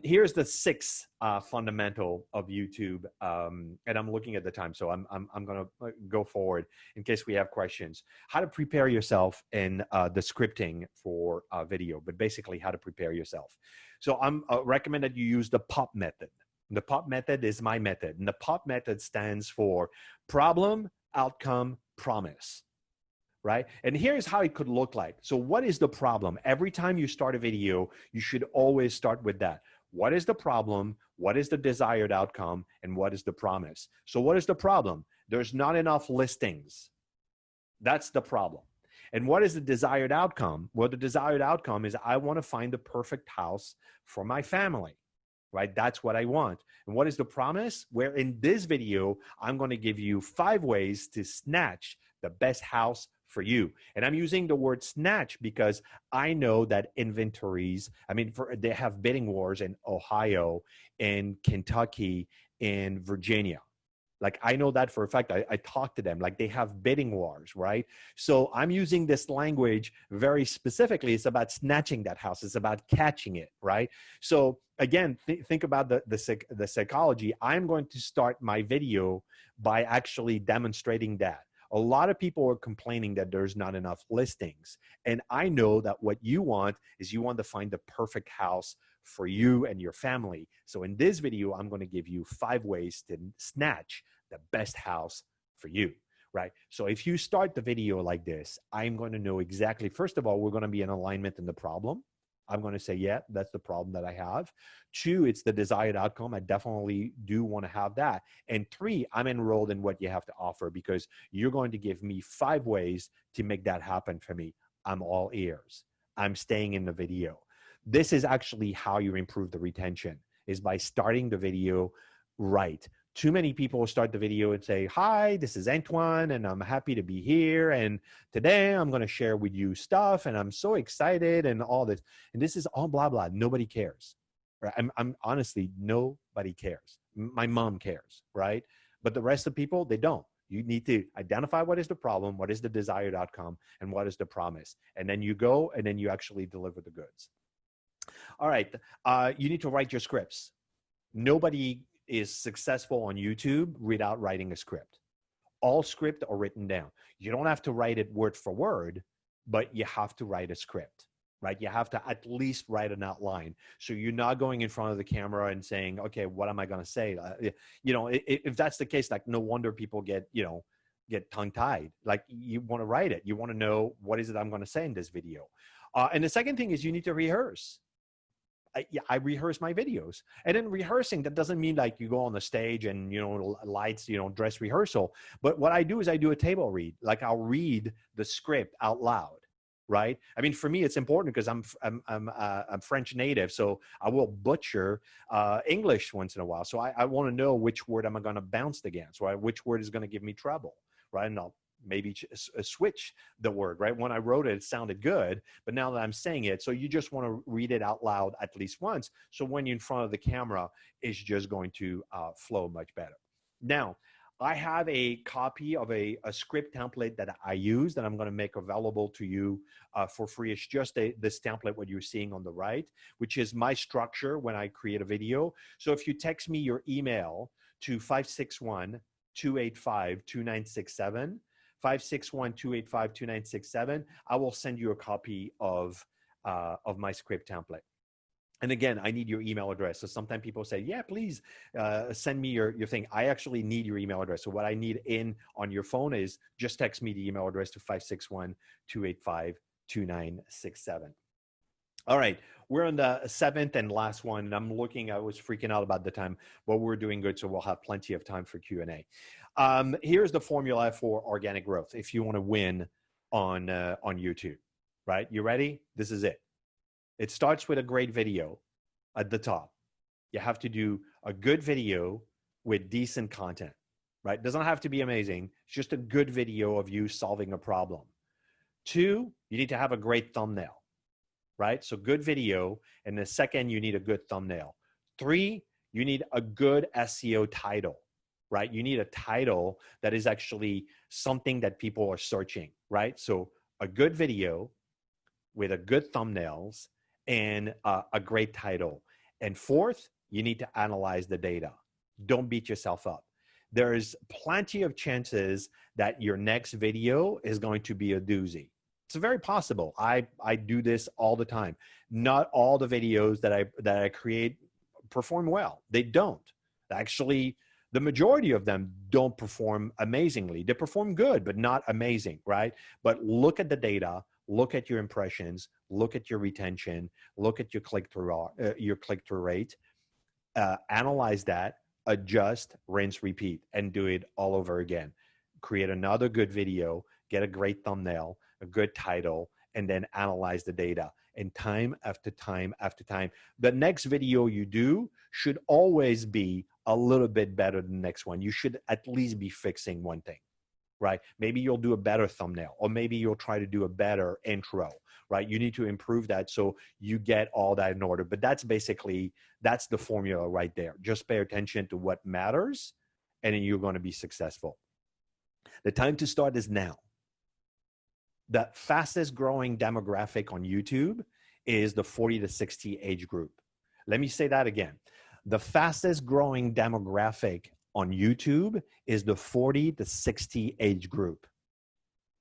Here's the sixth fundamental of YouTube, and I'm looking at the time, so I'm going to go forward in case we have questions. How to prepare yourself in the scripting for video, but basically how to prepare yourself. So I'm recommend that you use the POP method. The POP method is my method, and the POP method stands for problem, outcome, promise. Right? And here's how it could look like. So what is the problem? Every time you start a video, you should always start with that. What is the problem? What is the desired outcome? And what is the promise? So what is the problem? There's not enough listings. That's the problem. And what is the desired outcome? Well, the desired outcome is I want to find the perfect house for my family. Right? That's what I want. And what is the promise? Where in this video, I'm going to give you 5 ways to snatch the best house for you. And I'm using the word snatch because I know that inventories, they have bidding wars in Ohio, in Kentucky, in Virginia. Like, I know that for a fact. I talked to them. Like, they have bidding wars, right? So I'm using this language very specifically. It's about snatching that house. It's about catching it, right? So again, think about the psychology. I'm going to start my video by actually demonstrating that. A lot of people are complaining that there's not enough listings. And I know that what you want is you want to find the perfect house for you and your family. So in this video, I'm going to give you 5 ways to snatch the best house for you, right? So if you start the video like this, I'm going to know exactly, first of all, we're going to be in alignment in the problem. I'm going to say, yeah, that's the problem that I have. 2, it's the desired outcome. I definitely do want to have that. And 3, I'm enrolled in what you have to offer, because you're going to give me 5 ways to make that happen for me. I'm all ears. I'm staying in the video. This is actually how you improve the retention, is by starting the video right. Too many people start the video and say, hi, this is Antoine, and I'm happy to be here. And today I'm going to share with you stuff, and I'm so excited and all this. And this is all blah, blah. Nobody cares. Right? I'm honestly, nobody cares. My mom cares, right? But the rest of the people, they don't. You need to identify what is the problem, what is the desired outcome, and what is the promise. And then you go and then you actually deliver the goods. All right. You need to write your scripts. Nobody is successful on YouTube without writing a script. All script are written down. You don't have to write it word for word, but you have to write a script, right? You have to at least write an outline. So you're not going in front of the camera and saying, okay, what am I going to say? If that's the case, like no wonder people get tongue tied. Like you want to write it. You want to know what is it I'm going to say in this video. And the second thing is you need to rehearse. I rehearse my videos. And in rehearsing, that doesn't mean like you go on the stage and, lights, dress rehearsal. But what I do is I do a table read. Like I'll read the script out loud, right? I mean, for me, it's important because I'm French native. So I will butcher English once in a while. So I want to know which word am I going to bounce against, right? Which word is going to give me trouble, right? And I'll maybe switch the word, right? When I wrote it, it sounded good, but now that I'm saying it, so you just want to read it out loud at least once. So when you're in front of the camera, it's just going to flow much better. Now, I have a copy of a script template that I use that I'm going to make available to you for free. It's just this template, what you're seeing on the right, which is my structure when I create a video. So if you text me your email to 561-285-2967, 561-285-2967, I will send you a copy of my script template. And again, I need your email address. So sometimes people say, yeah, please send me your thing. I actually need your email address. So what I need on your phone is just text me the email address to 561-285-2967. All right, we're on the seventh and last one. And I was freaking out about the time, but we're doing good. So we'll have plenty of time for Q&A. Here's the formula for organic growth if you want to win on YouTube, right? You ready? This is it. It starts with a great video at the top. You have to do a good video with decent content, right? It doesn't have to be amazing. It's just a good video of you solving a problem. 2, you need to have a great thumbnail, right? So good video. And the second, you need a good thumbnail. 3, you need a good SEO title, right? You need a title that is actually something that people are searching, right? So a good video with a good thumbnails and a great title. And 4th, you need to analyze the data. Don't beat yourself up. There's plenty of chances that your next video is going to be a doozy. It's very possible. I do this all the time. Not all the videos that I create perform well. They don't. Actually, the majority of them don't perform amazingly. They perform good, but not amazing, right? But look at the data, look at your impressions, look at your retention, look at your click-through rate, analyze that, adjust, rinse, repeat, and do it all over again. Create another good video, get a great thumbnail, a good title, and then analyze the data. And time after time after time, the next video you do should always be a little bit better than the next one. You should at least be fixing one thing, right? Maybe you'll do a better thumbnail, or maybe you'll try to do a better intro, right? You need to improve that so you get all that in order. But that's the formula right there. Just pay attention to what matters, and then you're going to be successful. The time to start is now. The fastest growing demographic on YouTube is the 40 to 60 age group. Let me say that again. The fastest growing demographic on YouTube is the 40 to 60 age group,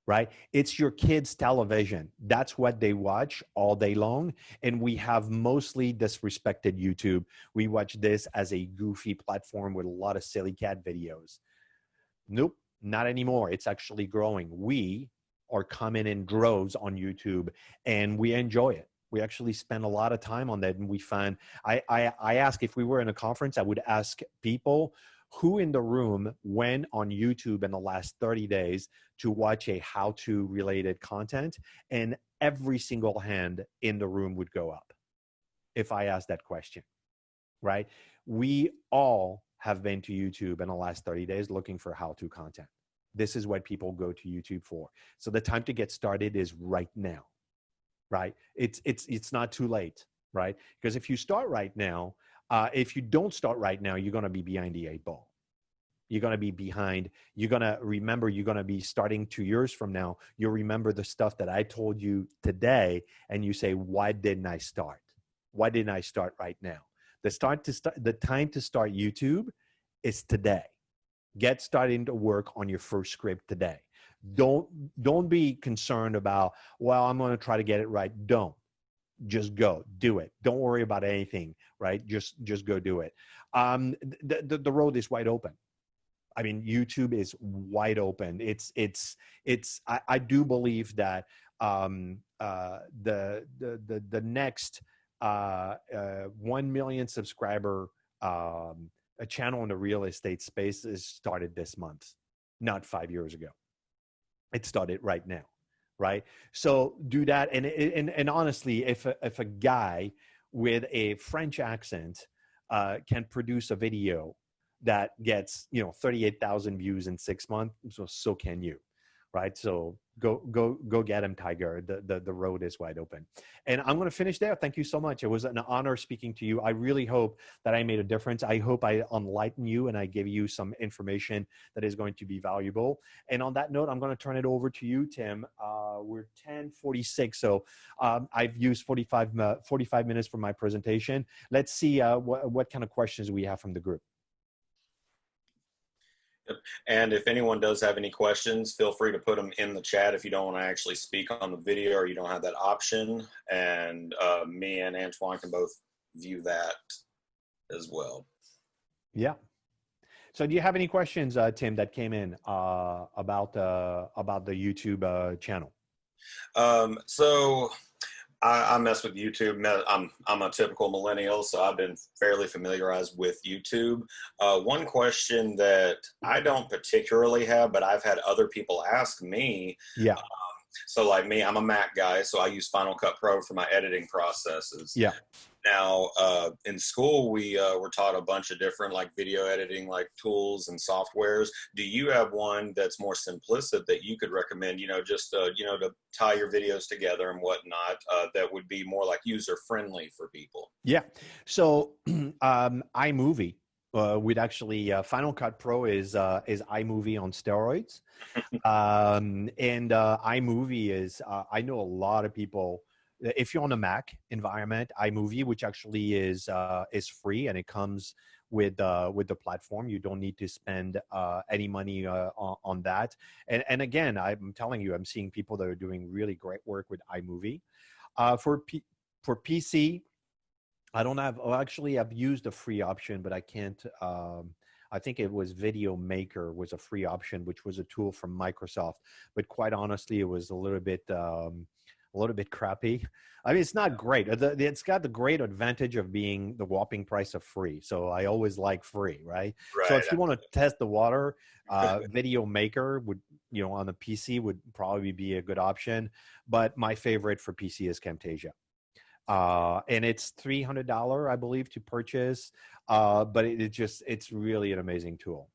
right? It's your kids' television. That's what they watch all day long. And we have mostly disrespected YouTube. We watch this as a goofy platform with a lot of silly cat videos. Nope, not anymore. It's actually growing. We are coming in droves on YouTube and we enjoy it. We actually spend a lot of time on that. And we find, I ask, if we were in a conference, I would ask people who in the room went on YouTube in the last 30 days to watch a how-to related content, and every single hand in the room would go up if I asked that question, right? We all have been to YouTube in the last 30 days looking for how-to content. This is what people go to YouTube for. So the time to get started is right now, right? It's not too late. right? Because if you start right now, if you don't start right now, you're going to be behind the 8 ball. You're going to be behind. You're going to remember, you're going to be starting 2 years from now. You'll remember the stuff that I told you today. And you say, why didn't I start? Why didn't I start right now? The time to start YouTube is today. Get starting to work on your first script today. Don't be concerned about, well, I'm going to try to get it right. Don't. Just go do it. Don't worry about anything, right? Just go do it. The road is wide open. I mean, YouTube is wide open. I do believe that the next 1 million subscriber a channel in the real estate space is started this month, not 5 years ago. It started right now, right? So do that. And honestly, if a guy with a French accent can produce a video that gets 38,000 views in 6 months, so can you, right? So go get him, Tiger. The road is wide open. And I'm going to finish there. Thank you so much. It was an honor speaking to you. I really hope that I made a difference. I hope I enlighten you and I give you some information that is going to be valuable. And on that note, I'm going to turn it over to you, Tim. We're 10:46, so I've used 45 minutes for my presentation. Let's see what kind of questions we have from the group. And if anyone does have any questions, feel free to put them in the chat if you don't want to actually speak on the video or you don't have that option. And me and Antoine can both view that as well. Yeah. So do you have any questions, Tim, that came in about the YouTube channel? So I mess with YouTube. I'm a typical millennial, so I've been fairly familiarized with YouTube. One question that I don't particularly have, but I've had other people ask me. Yeah. So like me, I'm a Mac guy, so I use Final Cut Pro for my editing processes. Yeah. Now, in school, we were taught a bunch of different like video editing like tools and softwares. Do you have one that's more simplistic that you could recommend, just, to tie your videos together and whatnot, that would be more like user friendly for people? Yeah. So iMovie with actually Final Cut Pro is iMovie on steroids. And iMovie is, I know a lot of people, if you're on a Mac environment, iMovie, which actually is free and it comes with the platform. You don't need to spend any money on that. And again, I'm telling you, I'm seeing people that are doing really great work with iMovie. For PC, I don't have. Well, actually, I've used a free option, but I can't. I think it was Video Maker was a free option, which was a tool from Microsoft. But quite honestly, it was a little bit crappy. I mean, it's not great. It's got the great advantage of being the whopping price of free. So I always like free, right? So if you want to test the water, Video Maker would, on the PC would probably be a good option. But my favorite for PC is Camtasia. And it's $300, I believe, to purchase. But it's really an amazing tool.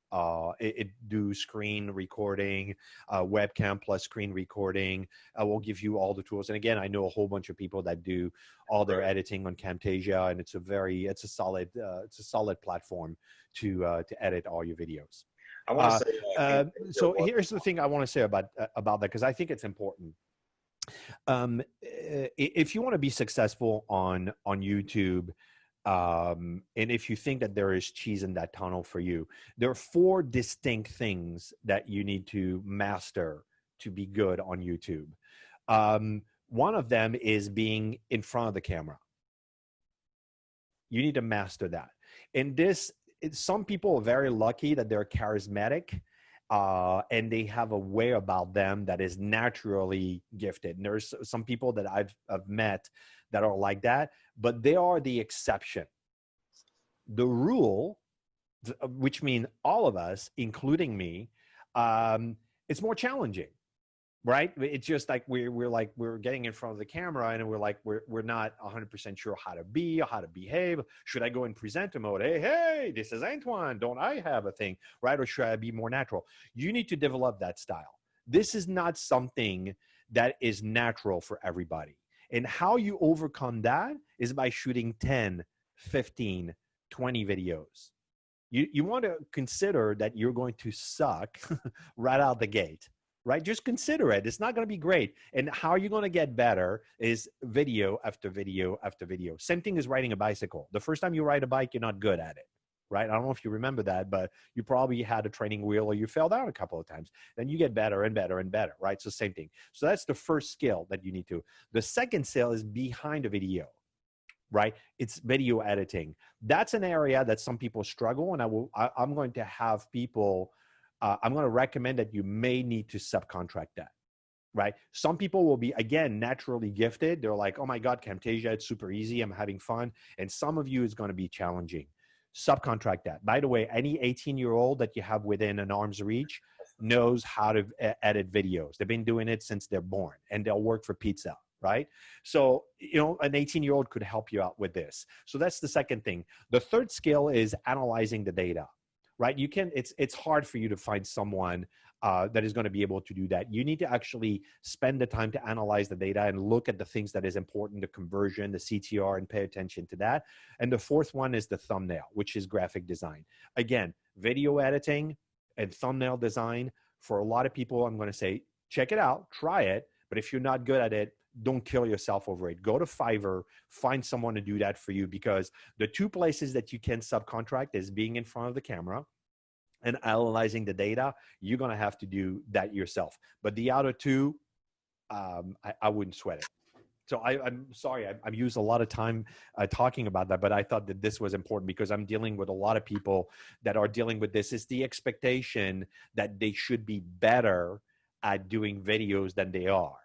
It do screen recording, webcam plus screen recording. Will give you all the tools. And again, I know a whole bunch of people that do all their editing on Camtasia, and it's a solid platform to edit all your videos. I want to say. So here's the thing I want to say about that, because I think it's important. If you want to be successful on YouTube, and if you think that there is cheese in that tunnel for you, there are 4 distinct things that you need to master to be good on YouTube. One of them is being in front of the camera. You need to master that. And some people are very lucky that they're charismatic. And they have a way about them that is naturally gifted. And there's some people that I've met that are like that, but they are the exception. The rule, which means all of us, including me, it's more challenging, right? It's just like we're getting in front of the camera and we're not 100% sure how to be or how to behave. Should I go in presenter mode? Hey, this is Antoine. Don't I have a thing, right? Or should I be more natural? You need to develop that style. This is not something that is natural for everybody. And how you overcome that is by shooting 10, 15, 20 videos. You want to consider that you're going to suck right out the gate, right? Just consider it. It's not going to be great. And how you're going to get better is video after video after video. Same thing as riding a bicycle. The first time you ride a bike, you're not good at it, right? I don't know if you remember that, but you probably had a training wheel or you fell down a couple of times. Then you get better and better and better, right? So same thing. So that's the first skill that you need to. The second skill is behind a video, right? It's video editing. That's an area that some people struggle, and I'm going to have people, I'm going to recommend that you may need to subcontract that, right? Some people will be, again, naturally gifted. They're like, oh my God, Camtasia, it's super easy. I'm having fun. And some of you is going to be challenging. Subcontract that. By the way, any 18-year-old that you have within an arm's reach knows how to edit videos. They've been doing it since they're born, and they'll work for pizza, right? So, you know, an 18-year-old could help you out with this. So that's the second thing. The third skill is analyzing the data, right? You can, it's hard for you to find someone that is going to be able to do that. You need to actually spend the time to analyze the data and look at the things that is important, the conversion, the CTR, and pay attention to that. And the fourth one is the thumbnail, which is graphic design. Again, video editing and thumbnail design, for a lot of people, I'm going to say, check it out, try it. But if you're not good at it, don't kill yourself over it. Go to Fiverr, find someone to do that for you, because the two places that you can subcontract is being in front of the camera and analyzing the data. You're going to have to do that yourself. But the other two, I wouldn't sweat it. So I'm sorry, I've used a lot of time talking about that, but I thought that this was important because I'm dealing with a lot of people that are dealing with this. It's the expectation that they should be better at doing videos than they are,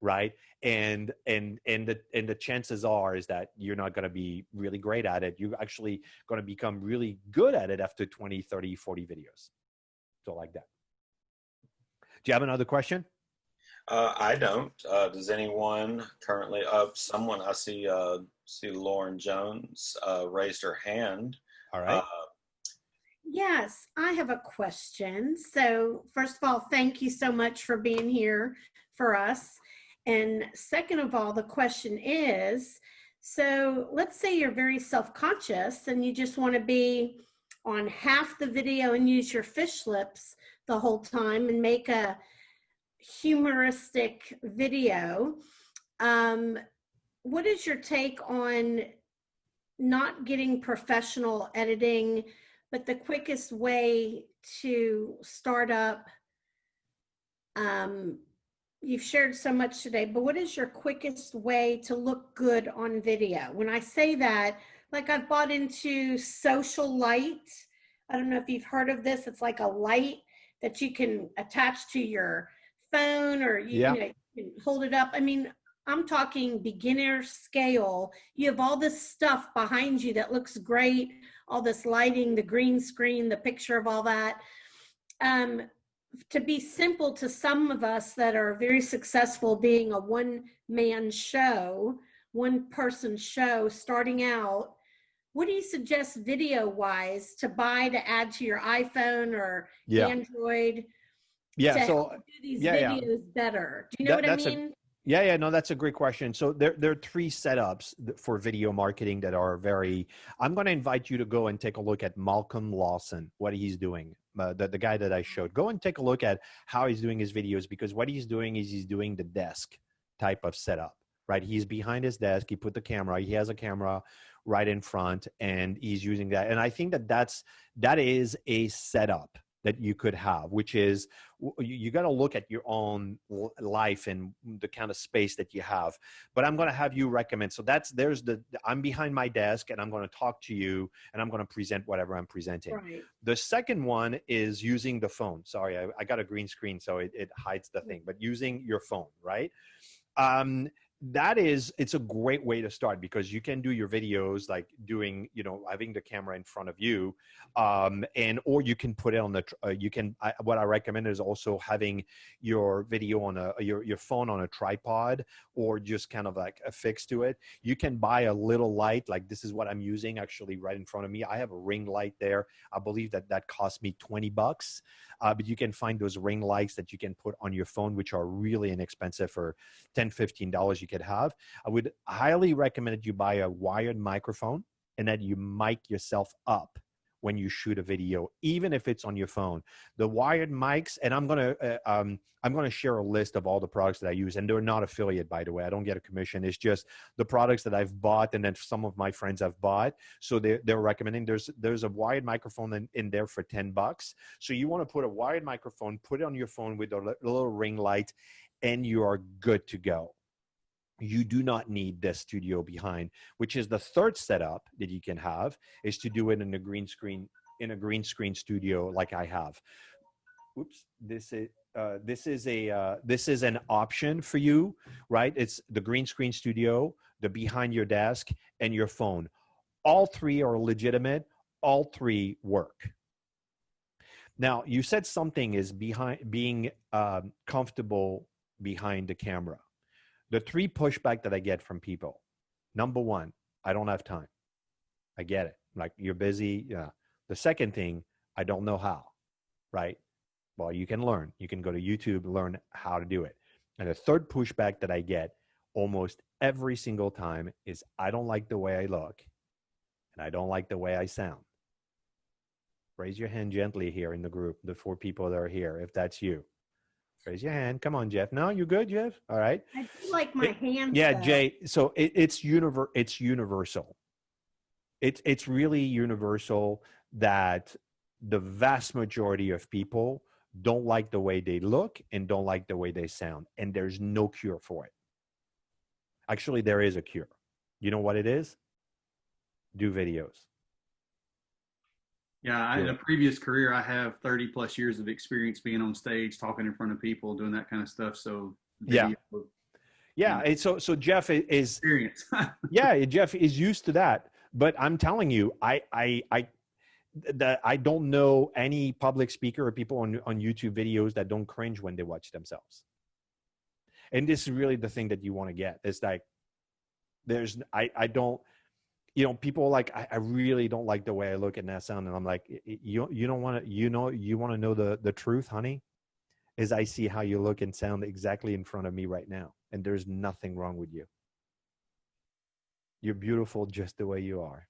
right? And the chances are is that you're not going to be really great at it. You're actually going to become really good at it after 20, 30, 40 videos. So like that. Do you have another question? I don't. Does anyone currently? Someone I see. See Lauren Jones raised her hand. All right. Yes, I have a question. So first of all, thank you so much for being here for us. And second of all, the question is, so let's say you're very self-conscious and you just want to be on half the video and use your fish lips the whole time and make a humoristic video. What is your take on not getting professional editing, but the quickest way to start up? You've shared so much today, but what is your quickest way to look good on video? When I say that, like I've bought into social light. I don't know if you've heard of this. It's like a light that you can attach to your phone, or you know, you can hold it up. I mean, I'm talking beginner scale. You have all this stuff behind you that looks great, all this lighting, the green screen, the picture of all that. To be simple to some of us that are very successful being a one-man show, one-person show starting out, what do you suggest video-wise to buy to add to your iPhone or Android to help do these videos better? Do you know what I mean? No, that's a great question. So there are three setups for video marketing that are very, I'm going to invite you to go and take a look at Malcolm Lawson, what he's doing. The guy that I showed, go and take a look at how he's doing his videos, because what he's doing is he's doing the desk type of setup, right? He's behind his desk. He put the camera, he has a camera right in front, and he's using that. And I think that is a setup that you could have, which is you got to look at your own life and the kind of space that you have. But I'm going to have you recommend. So I'm behind my desk and I'm going to talk to you and I'm going to present whatever I'm presenting. Right. The second one is using the phone. Sorry, I got a green screen, so it hides the thing, but using your phone, right? It's a great way to start, because you can do your videos like doing, having the camera in front of you, or you can put it on what I recommend is also having your video on your phone on a tripod, or just kind of like affixed to it. You can buy a little light, like this is what I'm using actually right in front of me. I have a ring light there. I believe that cost me $20. But you can find those ring lights that you can put on your phone, which are really inexpensive. For $10, $15, you could have. I would highly recommend that you buy a wired microphone and that you mic yourself up when you shoot a video, even if it's on your phone. The wired mics, and I'm gonna share a list of all the products that I use, and they're not affiliate, by the way. I don't get a commission. It's just the products that I've bought, and then some of my friends have bought. So they're recommending. There's a wired microphone in there for $10. So you want to put a wired microphone, put it on your phone with a little ring light, and you are good to go. You do not need this studio behind, which is the third setup that you can have, is to do it in a green screen studio like I have. Oops, this is an option for you, right? It's the green screen studio, the behind your desk, and your phone. All three are legitimate. All three work. Now, you said something is being comfortable behind the camera. The three pushback that I get from people. Number one, I don't have time. I get it. Like, you're busy. Yeah. The second thing, I don't know how, right? Well, you can learn. You can go to YouTube, learn how to do it. And the third pushback that I get almost every single time is, I don't like the way I look and I don't like the way I sound. Raise your hand gently here in the group, the 4 people that are here, if that's you. Raise your hand. Come on, Jeff. No, you good, Jeff? All right. I do like my hands. Yeah, though. Jay. So it's universal. It's really universal that the vast majority of people don't like the way they look and don't like the way they sound. And there's no cure for it. Actually, there is a cure. You know what it is? Do videos. Yeah, in a previous career, I have 30 plus years of experience being on stage, talking in front of people, doing that kind of stuff. So video, yeah. And so Jeff is experience. yeah, Jeff is used to that. But I'm telling you, I don't know any public speaker or people on YouTube videos that don't cringe when they watch themselves. And this is really the thing that you want to get. It's like, I don't. You know, people are like, I really don't like the way I look at that sound. And I'm like, you don't want to, you want to know the truth, honey, is I see how you look and sound exactly in front of me right now. And there's nothing wrong with you. You're beautiful just the way you are.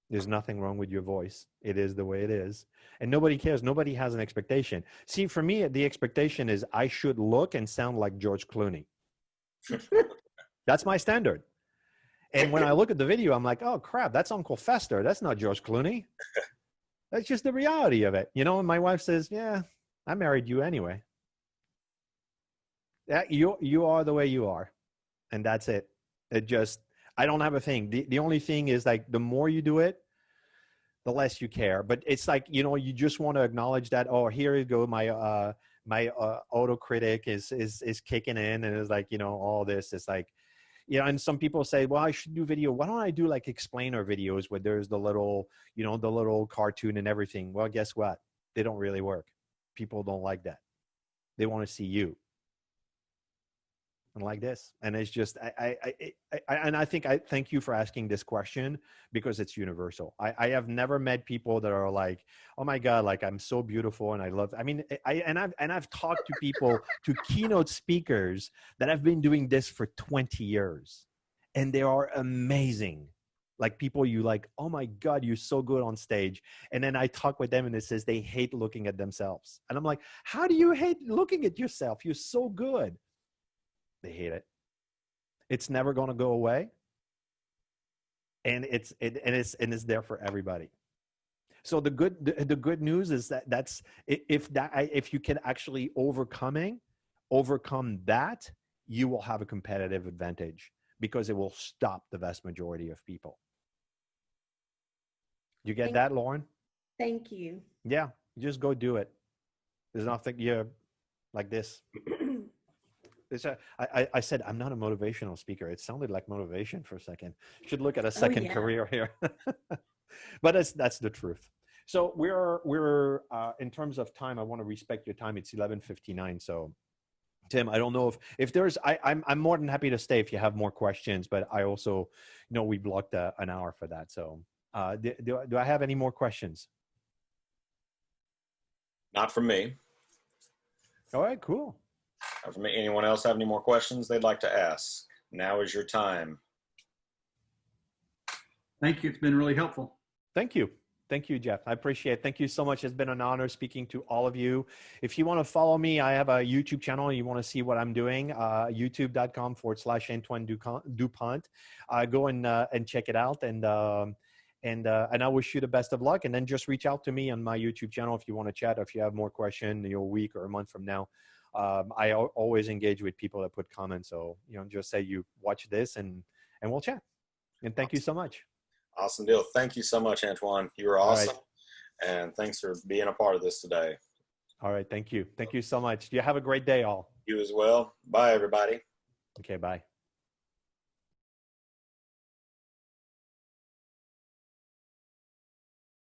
There's nothing wrong with your voice. It is the way it is. And nobody cares. Nobody has an expectation. See, for me, the expectation is I should look and sound like George Clooney. That's my standard. And when I look at the video, I'm like, oh, crap, that's Uncle Fester. That's not George Clooney. That's just the reality of it. You know, and my wife says, yeah, I married you anyway. You are the way you are. And that's it. I don't have a thing. The only thing is, like, the more you do it, the less you care. But it's like, you know, you just want to acknowledge that, oh, here you go. My autocritic is kicking in, and it's like, you know, all this is like, you know, and some people say, well, I should do video. Why don't I do like explainer videos where there's the little, you know, the little cartoon and everything? Well, guess what? They don't really work. People don't like that. They want to see you. And like this. And it's just, I think I thank you for asking this question, because it's universal. I have never met people that are like, oh my God, like, I'm so beautiful and I love, I mean, I've talked to people, to keynote speakers that have been doing this for 20 years and they are amazing. Like, people you like, oh my God, you're so good on stage. And then I talk with them and it says they hate looking at themselves. And I'm like, how do you hate looking at yourself? You're so good. They hate it. It's never going to go away. And it's there for everybody. So the good news is that if you can actually overcome that, you will have a competitive advantage, because it will stop the vast majority of people. You get that, Lauren? Thank you. Yeah, just go do it. There's nothing like this. I said, I'm not a motivational speaker. It sounded like motivation for a second. Should look at a second career here. But that's the truth. So we're in terms of time, I want to respect your time. It's 11:59. So Tim, I don't know if there's, I'm more than happy to stay if you have more questions, but I also know we blocked an hour for that. So do I have any more questions? Not from me. All right, cool. Anyone else have any more questions they'd like to ask? Now is your time. Thank you. It's been really helpful. Thank you. Thank you, Jeff. I appreciate it. Thank you so much. It's been an honor speaking to all of you. If you want to follow me, I have a YouTube channel and you want to see what I'm doing, youtube.com/Antoine Dupont. Go and check it out. And I wish you the best of luck. And then just reach out to me on my YouTube channel if you want to chat, or if you have more questions, a week or a month from now. I always engage with people that put comments. So, just say you watch this and we'll chat. And thank you so much. Awesome deal. Thank you so much, Antoine. You were awesome. Right. And thanks for being a part of this today. All right. Thank you. Thank you so much. You have a great day, all. You as well. Bye, everybody. Okay. Bye.